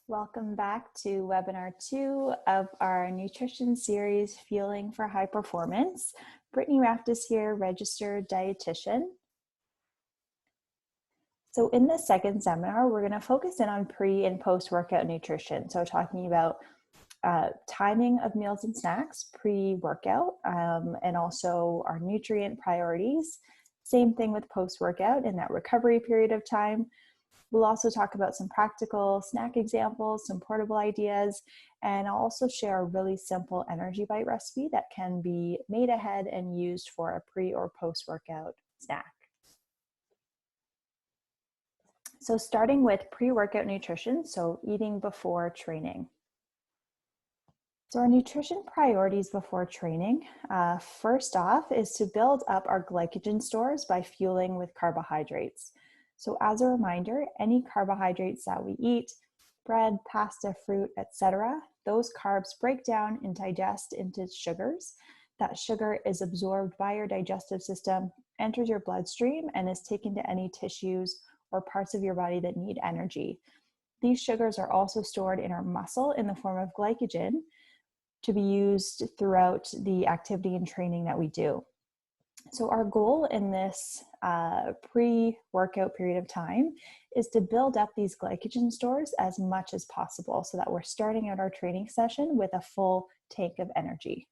Welcome back to webinar 2 of our nutrition series, Fueling for High Performance. Brittany Raftis here, registered dietitian. So in this second seminar, we're going to focus in on pre and post-workout nutrition. So talking about timing of meals and snacks pre-workout and also our nutrient priorities. Same thing with post-workout in that recovery period of time. We'll also talk about some practical snack examples, some portable ideas, and I'll also share a really simple energy bite recipe that can be made ahead and used for a pre or post-workout snack. So starting with pre-workout nutrition, so eating before training. So our nutrition priorities before training, first off, is to build up our glycogen stores by fueling with carbohydrates. So as a reminder, any carbohydrates that we eat, bread, pasta, fruit, etc., those carbs break down and digest into sugars. That sugar is absorbed by your digestive system, enters your bloodstream, and is taken to any tissues or parts of your body that need energy. These sugars are also stored in our muscle in the form of glycogen to be used throughout the activity and training that we do. So our goal in this pre-workout period of time is to build up these glycogen stores as much as possible so that we're starting out our training session with a full tank of energy.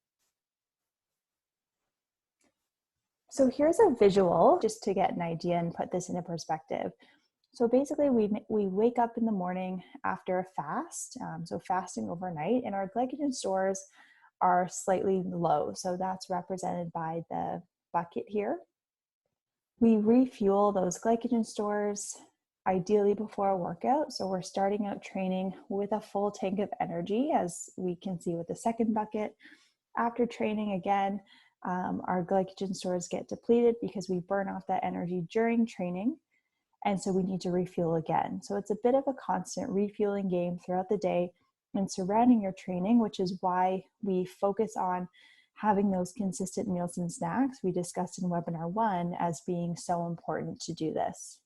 So here's a visual just to get an idea and put this into perspective. So basically we wake up in the morning after a fast, so fasting overnight, and our glycogen stores are slightly low. So that's represented by the bucket here. We refuel those glycogen stores ideally before a workout. So we're starting out training with a full tank of energy, as we can see with the second bucket. After training again, our glycogen stores get depleted because we burn off that energy during training. And so we need to refuel again. So it's a bit of a constant refueling game throughout the day and surrounding your training, which is why we focus on having those consistent meals and snacks we discussed in webinar 1 as being so important to do this.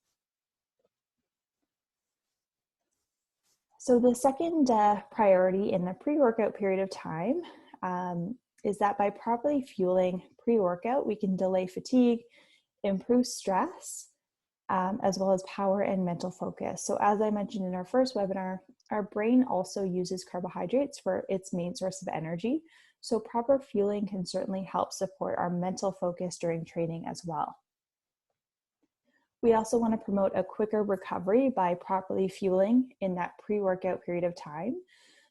So the second priority in the pre-workout period of time is that by properly fueling pre-workout, we can delay fatigue, improve stress, as well as power and mental focus. So as I mentioned in our first webinar, our brain also uses carbohydrates for its main source of energy. So proper fueling can certainly help support our mental focus during training as well. We also want to promote a quicker recovery by properly fueling in that pre-workout period of time.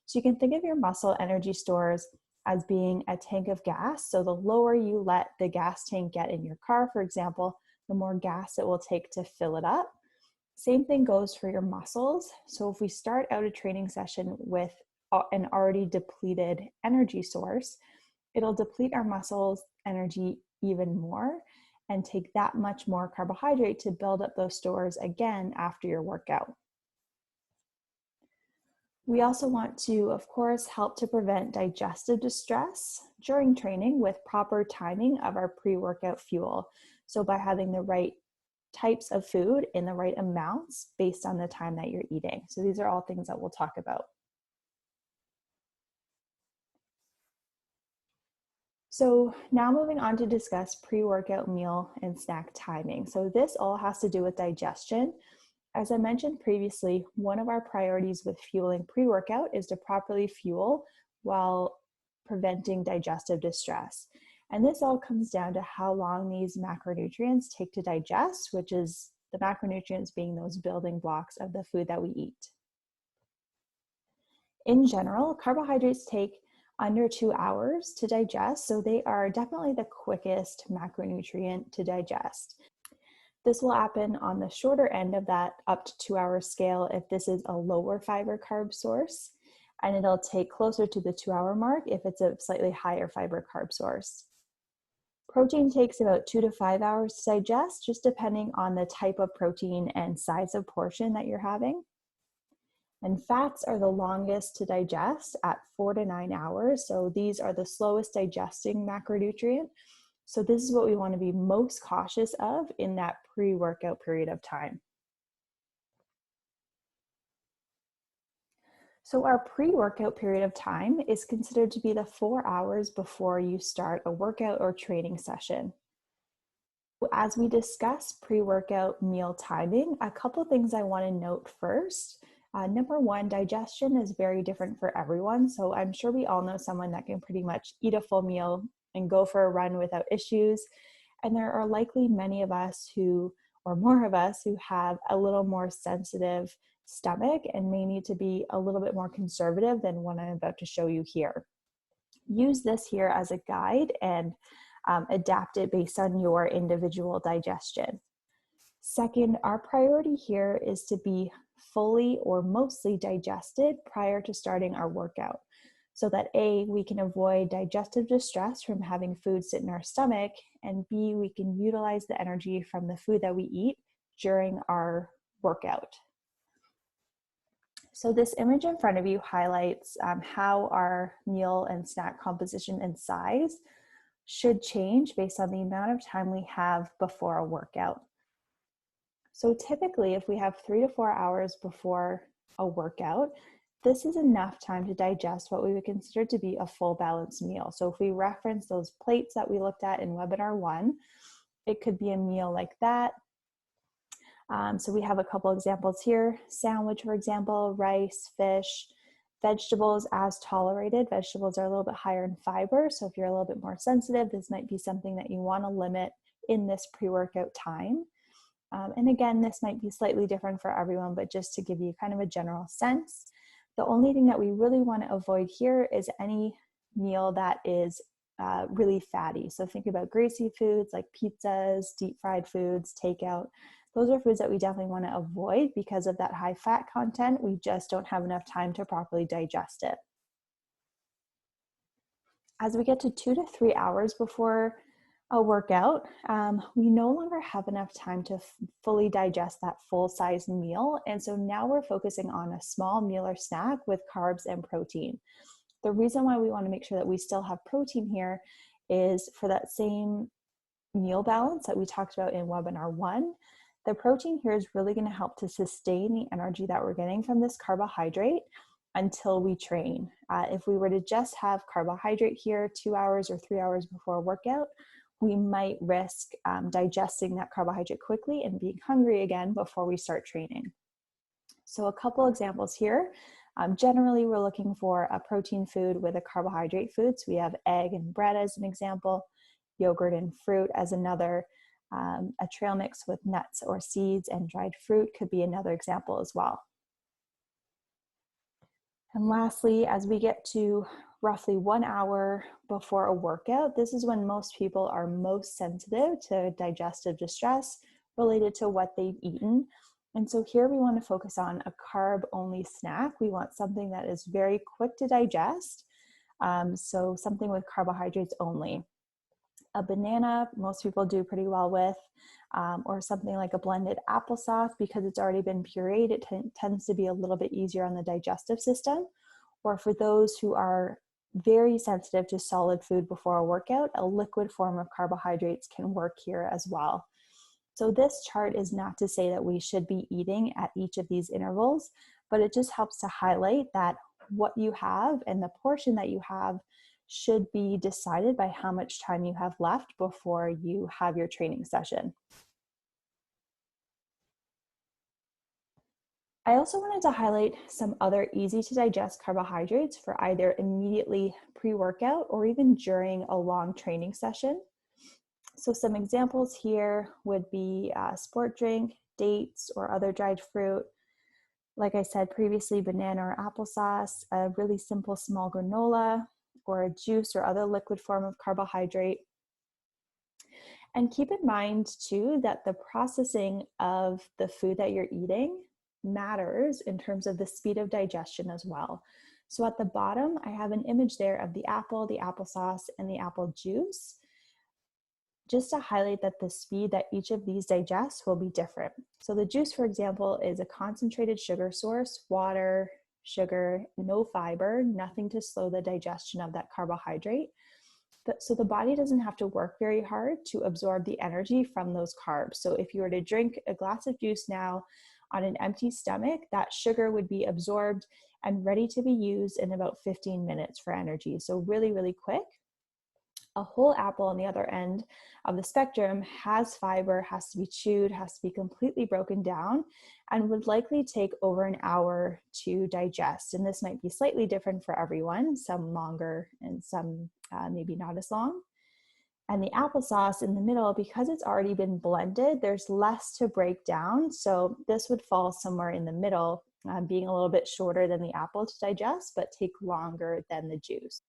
So you can think of your muscle energy stores as being a tank of gas. So the lower you let the gas tank get in your car, for example, the more gas it will take to fill it up. Same thing goes for your muscles. So if we start out a training session with an already depleted energy source, it'll deplete our muscles' energy even more and take that much more carbohydrate to build up those stores again after your workout. We also want to, of course, help to prevent digestive distress during training with proper timing of our pre-workout fuel. So by having the right types of food in the right amounts based on the time that you're eating. So these are all things that we'll talk about. So now moving on to discuss pre-workout meal and snack timing. So this all has to do with digestion. As I mentioned previously, one of our priorities with fueling pre-workout is to properly fuel while preventing digestive distress. And this all comes down to how long these macronutrients take to digest, which is the macronutrients being those building blocks of the food that we eat. In general, carbohydrates take under 2 hours to digest, so they are definitely the quickest macronutrient to digest. This will happen on the shorter end of that up to 2 hour scale if this is a lower fiber carb source, and it'll take closer to the 2 hour mark if it's a slightly higher fiber carb source. Protein takes about 2 to 5 hours to digest, just depending on the type of protein and size of portion that you're having. And fats are the longest to digest at 4 to 9 hours. So these are the slowest digesting macronutrient. So this is what we want to be most cautious of in that pre-workout period of time. So our pre-workout period of time is considered to be the 4 hours before you start a workout or training session. As we discuss pre-workout meal timing, a couple things I want to note first. Number one, digestion is very different for everyone. So I'm sure we all know someone that can pretty much eat a full meal and go for a run without issues. And there are likely many of us who, or more of us, who have a little more sensitive stomach and may need to be a little bit more conservative than what I'm about to show you here. Use this here as a guide and adapt it based on your individual digestion. Second, our priority here is to be fully or mostly digested prior to starting our workout, so that A, we can avoid digestive distress from having food sit in our stomach, and B, we can utilize the energy from the food that we eat during our workout. So this image in front of you highlights how our meal and snack composition and size should change based on the amount of time we have before a workout. So typically, if we have 3 to 4 hours before a workout, this is enough time to digest what we would consider to be a full balanced meal. So if we reference those plates that we looked at in webinar 1, it could be a meal like that. So we have a couple examples here. Sandwich, for example, rice, fish, vegetables as tolerated. Vegetables are a little bit higher in fiber, so if you're a little bit more sensitive, this might be something that you want to limit in this pre-workout time. And again, this might be slightly different for everyone, but just to give you kind of a general sense, the only thing that we really want to avoid here is any meal that is really fatty. So think about greasy foods like pizzas, deep fried foods, takeout. Those are foods that we definitely want to avoid because of that high fat content. We just don't have enough time to properly digest it. As we get to 2 to 3 hours before a workout, we no longer have enough time to fully digest that full-size meal. And so now we're focusing on a small meal or snack with carbs and protein. The reason why we want to make sure that we still have protein here is for that same meal balance that we talked about in webinar 1. The protein here is really going to help to sustain the energy that we're getting from this carbohydrate until we train. If we were to just have carbohydrate here 2 hours or 3 hours before a workout, we might risk digesting that carbohydrate quickly and being hungry again before we start training. So a couple examples here. Generally, we're looking for a protein food with a carbohydrate food. So we have egg and bread as an example, yogurt and fruit as another. A trail mix with nuts or seeds and dried fruit could be another example as well. And lastly, as we get to roughly 1 hour before a workout, this is when most people are most sensitive to digestive distress related to what they've eaten. And so here we want to focus on a carb-only snack. We want something that is very quick to digest, so something with carbohydrates only. A banana, most people do pretty well with, or something like a blended applesauce because it's already been pureed. It tends to be a little bit easier on the digestive system. Or for those who are very sensitive to solid food before a workout, a liquid form of carbohydrates can work here as well. So this chart is not to say that we should be eating at each of these intervals, but it just helps to highlight that what you have and the portion that you have should be decided by how much time you have left before you have your training session. I also wanted to highlight some other easy to digest carbohydrates for either immediately pre-workout or even during a long training session. So some examples here would be a sport drink, dates, or other dried fruit. Like I said previously, banana or applesauce, a really simple small granola, or a juice or other liquid form of carbohydrate. And keep in mind too that the processing of the food that you're eating matters in terms of the speed of digestion as well. So at the bottom, I have an image there of the apple, the applesauce, and the apple juice, just to highlight that the speed that each of these digest will be different. So the juice, for example, is a concentrated sugar source, water, sugar, no fiber, nothing to slow the digestion of that carbohydrate. So the body doesn't have to work very hard to absorb the energy from those carbs. So if you were to drink a glass of juice now, on an empty stomach, that sugar would be absorbed and ready to be used in about 15 minutes for energy. So really, really quick. A whole apple on the other end of the spectrum has fiber, has to be chewed, has to be completely broken down, and would likely take over an hour to digest. And this might be slightly different for everyone, some longer and some maybe not as long. And the applesauce in the middle, because it's already been blended, there's less to break down. So this would fall somewhere in the middle, being a little bit shorter than the apple to digest, but take longer than the juice.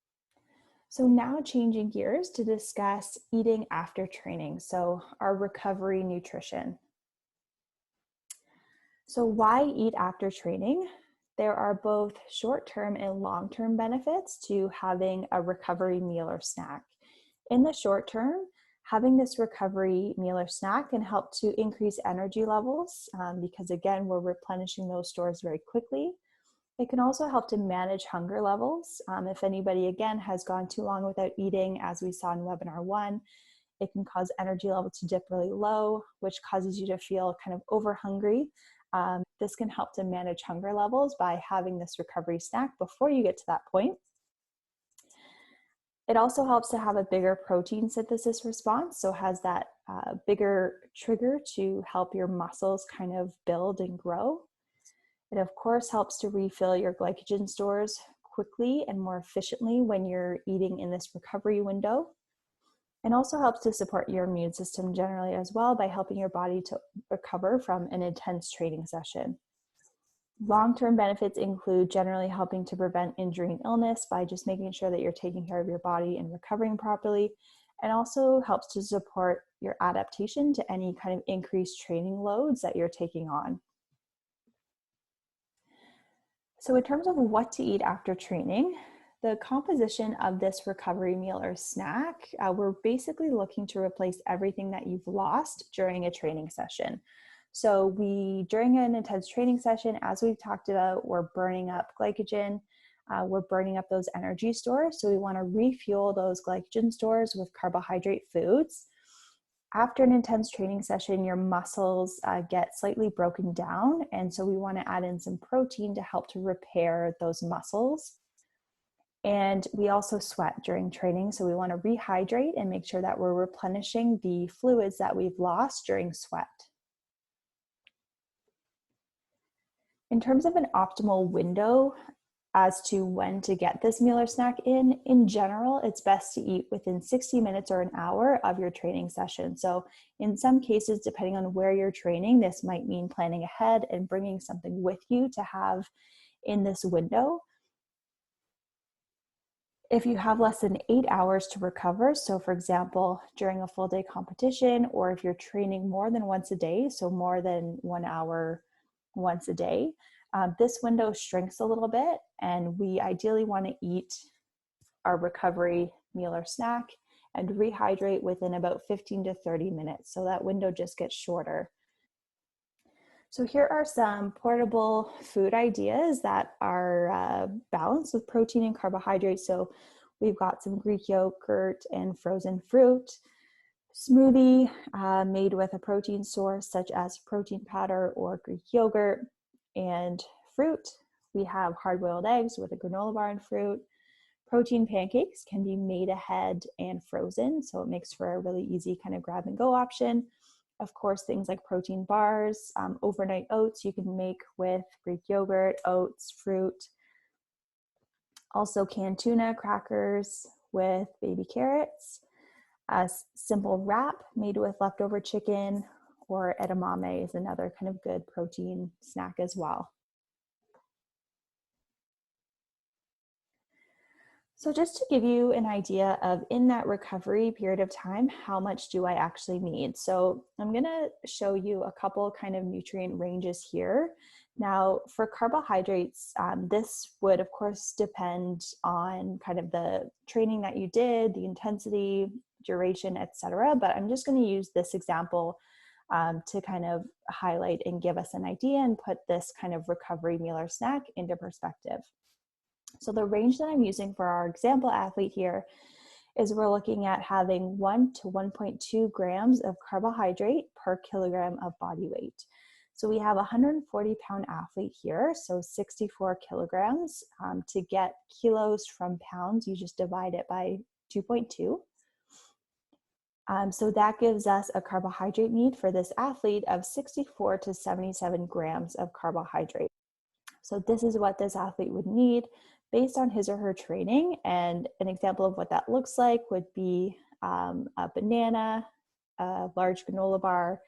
So now changing gears to discuss eating after training, so our recovery nutrition. So why eat after training? There are both short-term and long-term benefits to having a recovery meal or snack. In the short term, having this recovery meal or snack can help to increase energy levels because again, we're replenishing those stores very quickly. It can also help to manage hunger levels. If anybody, again, has gone too long without eating, as we saw in webinar 1, it can cause energy level to dip really low, which causes you to feel kind of over hungry. This can help to manage hunger levels by having this recovery snack before you get to that point. It also helps to have a bigger protein synthesis response, so has that bigger trigger to help your muscles kind of build and grow. It, of course, helps to refill your glycogen stores quickly and more efficiently when you're eating in this recovery window. And also helps to support your immune system generally as well by helping your body to recover from an intense training session. Long-term benefits include generally helping to prevent injury and illness by just making sure that you're taking care of your body and recovering properly, and also helps to support your adaptation to any kind of increased training loads that you're taking on. So in terms of what to eat after training, the composition of this recovery meal or snack, we're basically looking to replace everything that you've lost during a training session. So during an intense training session, as we've talked about, we're burning up glycogen, we're burning up those energy stores. So we want to refuel those glycogen stores with carbohydrate foods. After an intense training session, your muscles get slightly broken down. And so we want to add in some protein to help to repair those muscles. And we also sweat during training. So we want to rehydrate and make sure that we're replenishing the fluids that we've lost during sweat. In terms of an optimal window as to when to get this meal or snack in general, it's best to eat within 60 minutes or an hour of your training session. So in some cases, depending on where you're training, this might mean planning ahead and bringing something with you to have in this window. If you have less than 8 hours to recover, so for example, during a full day competition, or if you're training more than once a day, so more than 1 hour once a day, this window shrinks a little bit, and we ideally want to eat our recovery meal or snack and rehydrate within about 15 to 30 minutes. So that window just gets shorter. So here are some portable food ideas that are balanced with protein and carbohydrates. So we've got some Greek yogurt and frozen fruit, smoothie made with a protein source such as protein powder or Greek yogurt, and fruit. We have hard-boiled eggs with a granola bar and fruit. Protein pancakes can be made ahead and frozen, so it makes for a really easy kind of grab and go option. Of course, things like protein bars, overnight oats you can make with Greek yogurt, oats, fruit. Also canned tuna crackers with baby carrots. A simple wrap made with leftover chicken, or edamame is another kind of good protein snack as well. So just to give you an idea of, in that recovery period of time, how much do I actually need? So I'm gonna show you a couple kind of nutrient ranges here. Now for carbohydrates, this would of course depend on kind of the training that you did, the intensity, duration, etc. But I'm just gonna use this example to kind of highlight and give us an idea and put this kind of recovery meal or snack into perspective. So the range that I'm using for our example athlete here is we're looking at having 1 to 1.2 grams of carbohydrate per kilogram of body weight. So we have a 140-pound athlete here, so 64 kilograms. To get kilos from pounds, you just divide it by 2.2. So that gives us a carbohydrate need for this athlete of 64 to 77 grams of carbohydrate. So this is what this athlete would need based on his or her training. And an example of what that looks like would be a banana, a large granola bar,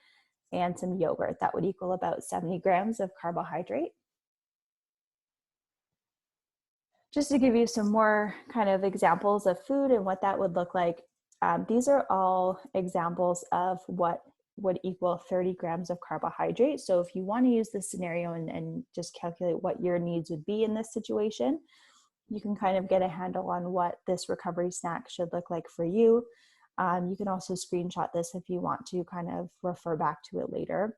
and some yogurt. That would equal about 70 grams of carbohydrate. Just to give you some more kind of examples of food and what that would look like, these are all examples of what would equal 30 grams of carbohydrate. So if you want to use this scenario and just calculate what your needs would be in this situation, you can kind of get a handle on what this recovery snack should look like for you. You can also screenshot this if you want to kind of refer back to it later.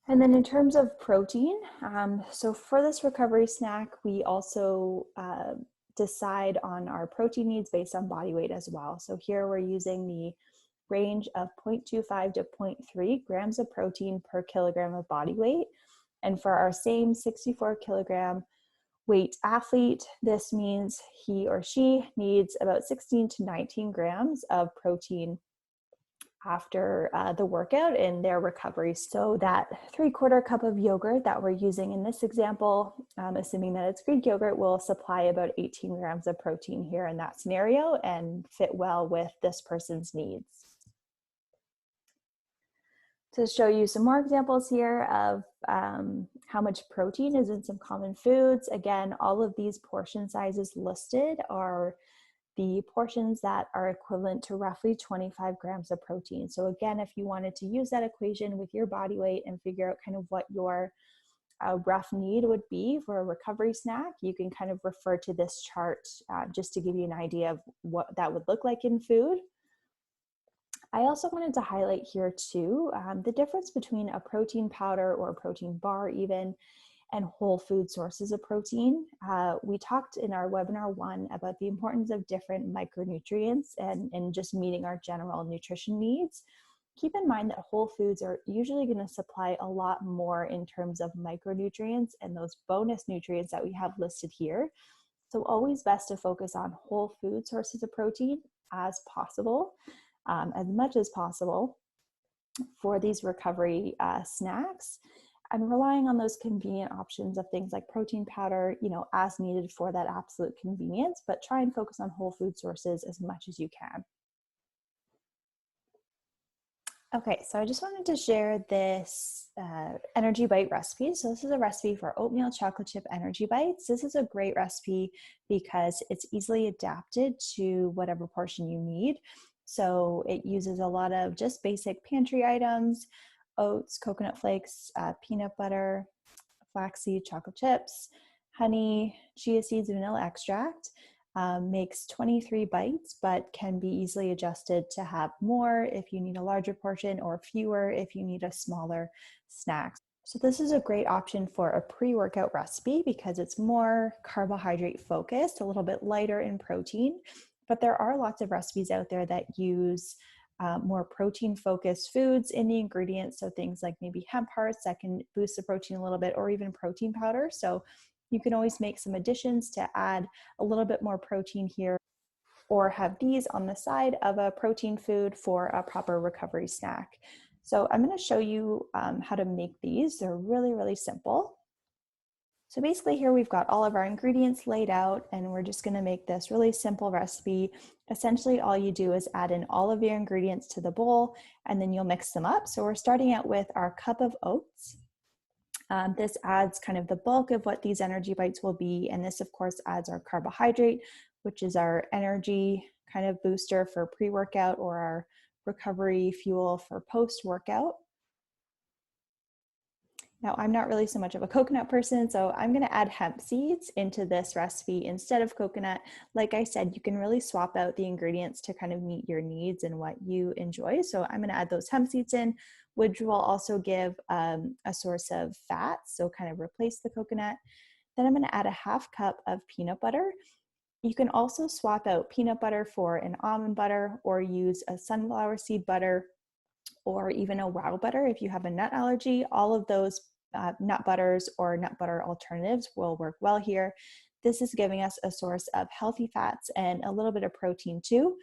And then in terms of protein, so for this recovery snack, we also decide on our protein needs based on body weight as well. So here we're using the range of 0.25 to 0.3 grams of protein per kilogram of body weight. And for our same 64 kilogram weight athlete, this means he or she needs about 16 to 19 grams of protein after the workout in their recovery. So that 3/4 cup of yogurt that we're using in this example, assuming that it's Greek yogurt, will supply about 18 grams of protein here in that scenario and fit well with this person's needs. To show you some more examples here of how much protein is in some common foods. Again, all of these portion sizes listed are the portions that are equivalent to roughly 25 grams of protein. So again, if you wanted to use that equation with your body weight and figure out kind of what your rough need would be for a recovery snack, you can kind of refer to this chart just to give you an idea of what that would look like in food. I also wanted to highlight here too, the difference between a protein powder or a protein bar even, and whole food sources of protein. We talked in our webinar 1 about the importance of different micronutrients and just meeting our general nutrition needs. Keep in mind that whole foods are usually going to supply a lot more in terms of micronutrients and those bonus nutrients that we have listed here. So always best to focus on whole food sources of protein as possible, as much as possible for these recovery snacks, and relying on those convenient options of things like protein powder, as needed for that absolute convenience, but try and focus on whole food sources as much as you can. Okay, so I just wanted to share this energy bite recipe. So this is a recipe for oatmeal chocolate chip energy bites. This is a great recipe because it's easily adapted to whatever portion you need. So it uses a lot of just basic pantry items: oats, coconut flakes, peanut butter, flaxseed, chocolate chips, honey, chia seeds, vanilla extract. Makes 23 bites, but can be easily adjusted to have more if you need a larger portion, or fewer if you need a smaller snack. So this is a great option for a pre-workout recipe because it's more carbohydrate focused, a little bit lighter in protein, but there are lots of recipes out there that use more protein focused foods in the ingredients. So things like maybe hemp hearts that can boost the protein a little bit, or even protein powder. So you can always make some additions to add a little bit more protein here, or have these on the side of a protein food for a proper recovery snack. So I'm going to show you how to make these. They're really, really simple. So basically here we've got all of our ingredients laid out, and we're just going to make this really simple recipe. Essentially all you do is add in all of your ingredients to the bowl, and then you'll mix them up. So we're starting out with our cup of oats. This adds kind of the bulk of what these energy bites will be, and this of course adds our carbohydrate, which is our energy kind of booster for pre-workout, or our recovery fuel for post-workout. Now, I'm not really so much of a coconut person, so I'm going to add hemp seeds into this recipe instead of coconut. Like I said, you can really swap out the ingredients to kind of meet your needs and what you enjoy. So I'm going to add those hemp seeds in, which will also give a source of fat, so kind of replace the coconut. Then I'm going to add a 1/2 cup of peanut butter. You can also swap out peanut butter for an almond butter, or use a sunflower seed butter, or even a wow butter if you have a nut allergy. All of those nut butters or nut butter alternatives will work well here. This is giving us a source of healthy fats and a little bit of protein too.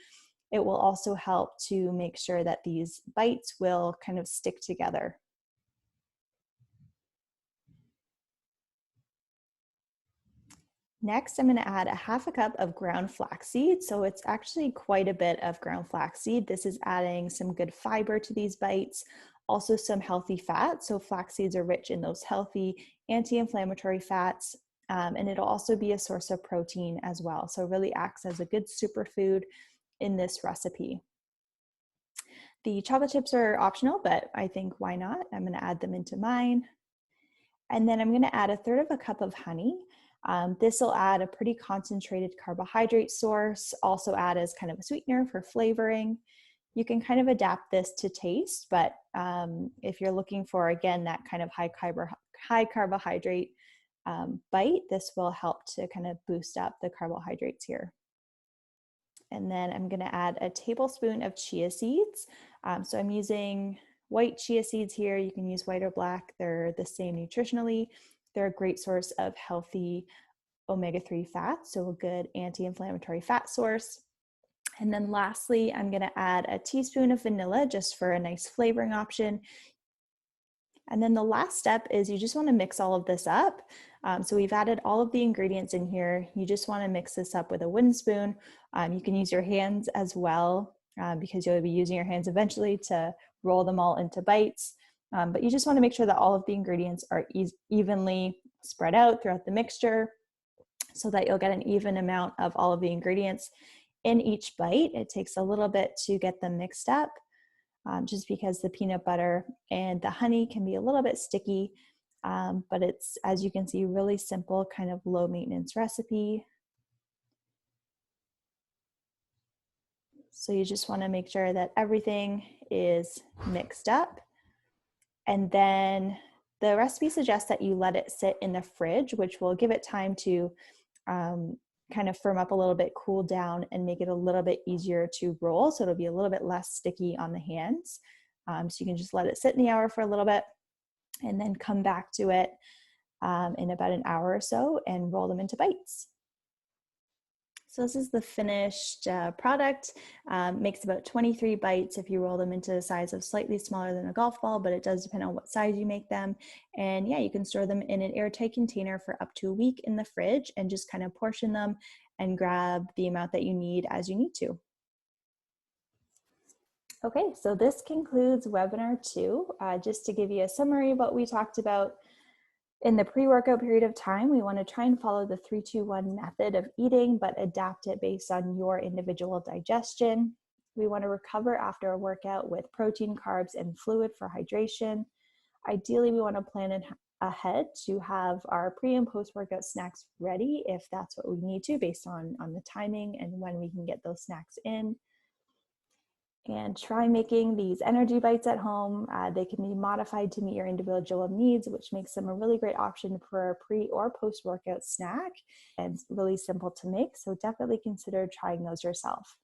It will also help to make sure that these bites will kind of stick together. Next, I'm going to add a half a cup of ground flaxseed. So it's actually quite a bit of ground flaxseed. This is adding some good fiber to these bites, also some healthy fats. So flax seeds are rich in those healthy anti-inflammatory fats, and it'll also be a source of protein as well. So it really acts as a good superfood in this recipe. The chocolate chips are optional, but I think why not? I'm going to add them into mine. And then I'm going to add a third of a cup of honey. This will add a pretty concentrated carbohydrate source, also add as kind of a sweetener for flavoring. You can kind of adapt this to taste, but if you're looking for, again, that kind of high carbohydrate bite, this will help to kind of boost up the carbohydrates here. And then I'm going to add a tablespoon of chia seeds. So I'm using white chia seeds here. You can use white or black. They're the same nutritionally. They're a great source of healthy omega-3 fats, so a good anti-inflammatory fat source. And then lastly, I'm going to add a teaspoon of vanilla just for a nice flavoring option. And then the last step is you just want to mix all of this up. So we've added all of the ingredients in here. You just want to mix this up with a wooden spoon. You can use your hands as well because you'll be using your hands eventually to roll them all into bites. But you just want to make sure that all of the ingredients are evenly spread out throughout the mixture so that you'll get an even amount of all of the ingredients in each bite. It takes a little bit to get them mixed up. Just because the peanut butter and the honey can be a little bit sticky, but it's, as you can see, really simple, kind of low maintenance recipe. So you just want to make sure that everything is mixed up. And then the recipe suggests that you let it sit in the fridge, which will give it time to kind of firm up a little bit, cool down, and make it a little bit easier to roll. So it'll be a little bit less sticky on the hands. So you can just let it sit in the hour for a little bit and then come back to it in about an hour or so and roll them into bites. So this is the finished product. Makes about 23 bites if you roll them into the size of slightly smaller than a golf ball, but it does depend on what size you make them. And yeah, you can store them in an airtight container for up to a week in the fridge and just kind of portion them and grab the amount that you need as you need to. Okay, so this concludes webinar 2. Just to give you a summary of what we talked about. In the pre-workout period of time, we want to try and follow the 3-2-1 method of eating, but adapt it based on your individual digestion. We want to recover after a workout with protein, carbs, and fluid for hydration. Ideally, we want to plan ahead to have our pre and post-workout snacks ready if that's what we need to, based on the timing and when we can get those snacks in. And try making these energy bites at home. They can be modified to meet your individual needs, which makes them a really great option for a pre or post-workout snack, and really simple to make. So definitely consider trying those yourself.